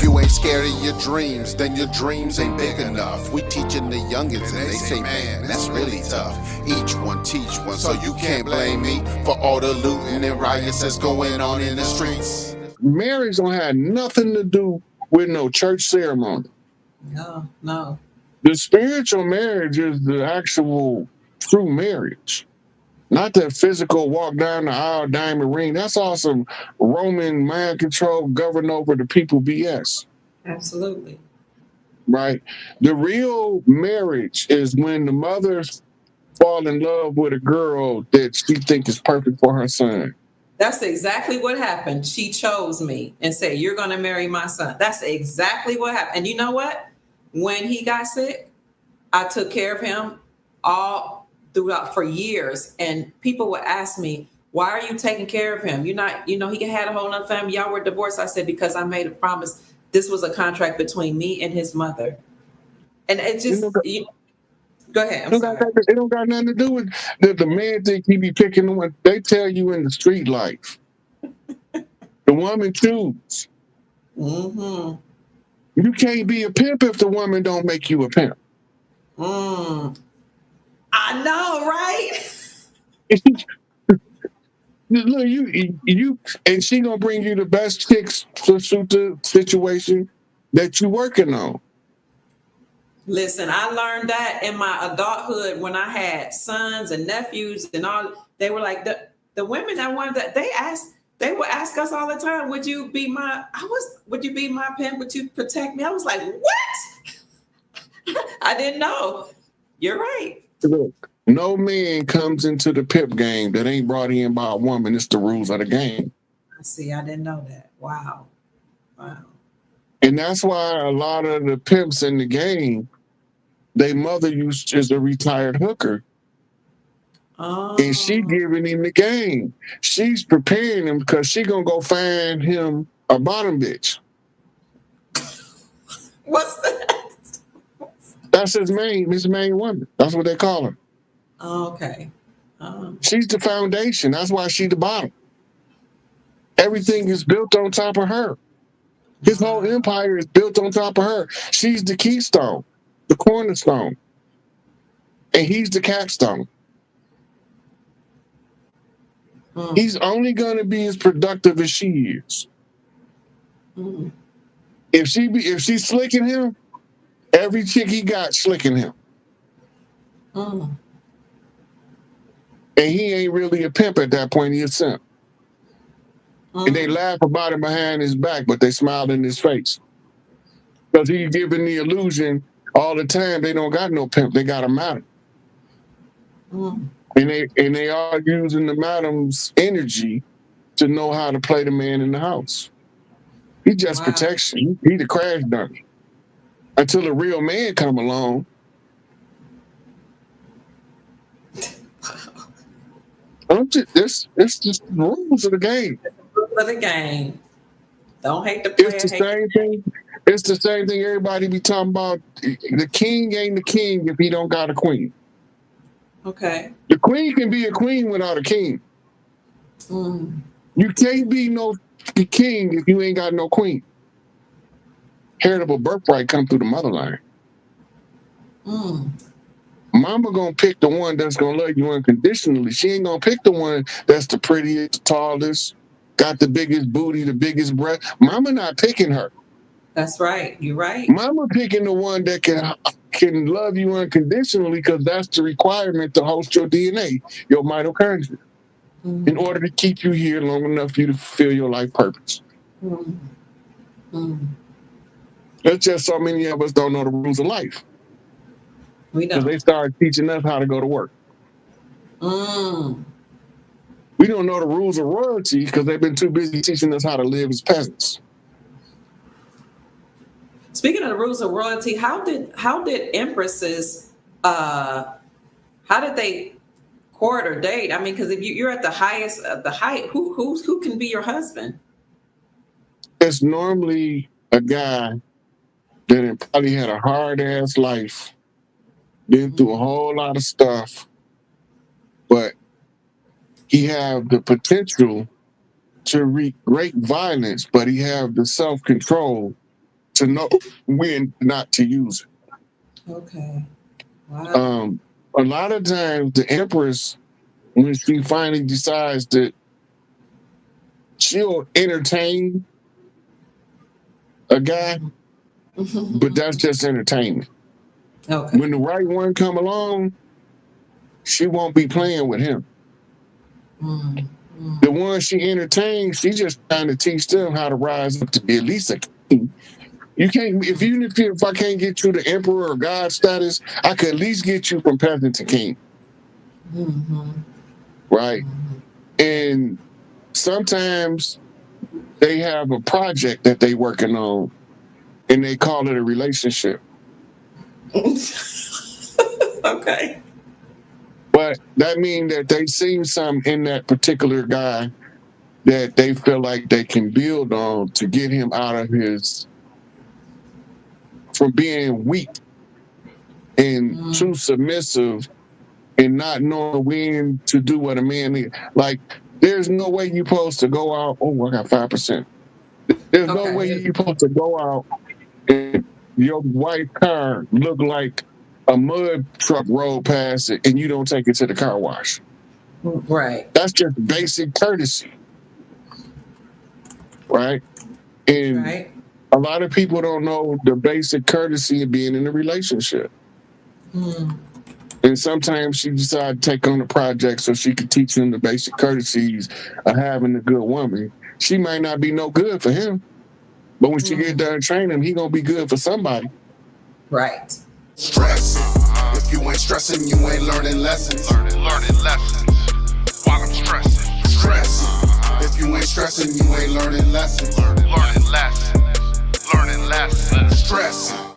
you ain't scared of your dreams, then your dreams ain't big enough. We teaching the youngins and they say, man, that's really tough. Each one teach one, so you can't blame me for all the looting and riots that's going on in the streets. Marriage don't have nothing to do with no church ceremony. No. The spiritual marriage is the actual true marriage. Not that physical walk down the aisle, diamond ring. That's all some Roman mind control, govern over the people BS. Absolutely. Right? The real marriage is when the mothers fall in love with a girl that she thinks is perfect for her son. That's exactly what happened. She chose me and said, you're going to marry my son. That's exactly what happened. And you know what? When he got sick, I took care of him all throughout for years. And people would ask me, why are you taking care of him? You're not, he had a whole other family. Y'all were divorced. I said, because I made a promise. This was a contract between me and his mother. And it just, go ahead. It don't got nothing to do with the man think he be picking the one. They tell you in the street life. The woman choose. Mm-hmm. You can't be a pimp if the woman don't make you a pimp. I know, right? Look, you, and she gonna bring you the best chicks to suit the situation that you working on. Listen, I learned that in my adulthood when I had sons and nephews and all. They were like the women that wanted that. They would ask us all the time, would you be my pimp? Would you protect me? I was like, what? I didn't know. You're right. Look, no man comes into the pimp game that ain't brought in by a woman. It's the rules of the game. See, I didn't know that. Wow. And that's why a lot of the pimps in the game, their mother is a retired hooker. Oh. And she giving him the game. She's preparing him because she gonna go find him a bottom bitch. What's that? That's his main woman. That's what they call her. Oh, okay. She's the foundation. That's why she's the bottom. Everything is built on top of her. His whole empire is built on top of her. She's the keystone, the cornerstone. And he's the capstone. He's only going to be as productive as she is. If she's slicking him, every chick he got slicking him. And he ain't really a pimp at that point. He's a simp. And they laugh about him behind his back, but they smile in his face. Because he's giving the illusion all the time they don't got no pimp. They got a madam. And they are using the madam's energy to know how to play the man in the house. He just protection. He the crash dummy. Until a real man come along. It's just the rules of the game. Of the game. Don't hate the player. It's the same thing. It's the same thing everybody be talking about. The king ain't the king if he don't got a queen. Okay. The queen can be a queen without a king. You can't be no king if you ain't got no queen. Heritable birthright come through the motherline. Mama gonna pick the one that's gonna love you unconditionally. She ain't gonna pick the one that's the prettiest, the tallest, got the biggest booty, the biggest breast. Mama not picking her. That's right. You're right. Mama picking the one that can love you unconditionally because that's the requirement to host your DNA, your mitochondria, in order to keep you here long enough for you to fulfill your life purpose. It's just so many of us don't know the rules of life. We don't. Because they started teaching us how to go to work. We don't know the rules of royalty because they've been too busy teaching us how to live as peasants. Speaking of the rules of royalty, how did empresses how did they court or date? I mean, because if you're at the highest height, who can be your husband? It's normally a guy that probably had a hard ass life, been through a whole lot of stuff, but he have the potential to wreak great violence, but he have the self-control to know when not to use it. Okay. Wow. A lot of times the Empress, when she finally decides that she'll entertain a guy, but that's just entertainment. Okay. When the right one come along, she won't be playing with him. The one she entertains, she just trying to teach them how to rise up to be at least a king. You can't, if I can't get you the emperor or god status, I could at least get you from peasant to king. Right? And sometimes they have a project that they working on and they call it a relationship. Okay. But that means that they seen something in that particular guy that they feel like they can build on to get him out of from being weak and too submissive and not knowing when to do what a man needs. Like, there's no way you're supposed to go out. Oh, I got 5%. There's no way you're supposed to go out and your white car look like a mud truck rolled past it and you don't take it to the car wash. Right. That's just basic courtesy. Right? And a lot of people don't know the basic courtesy of being in a relationship. And sometimes she decides to take on a project so she can teach them the basic courtesies of having a good woman. She might not be no good for him, but when she get done training him, he gonna be good for somebody. Right. Stressing. If you ain't stressing, you ain't learning lessons. Learning lessons while I'm stressing. Stressing. If you ain't stressing, you ain't learning lessons. Learning lessons. Stressing.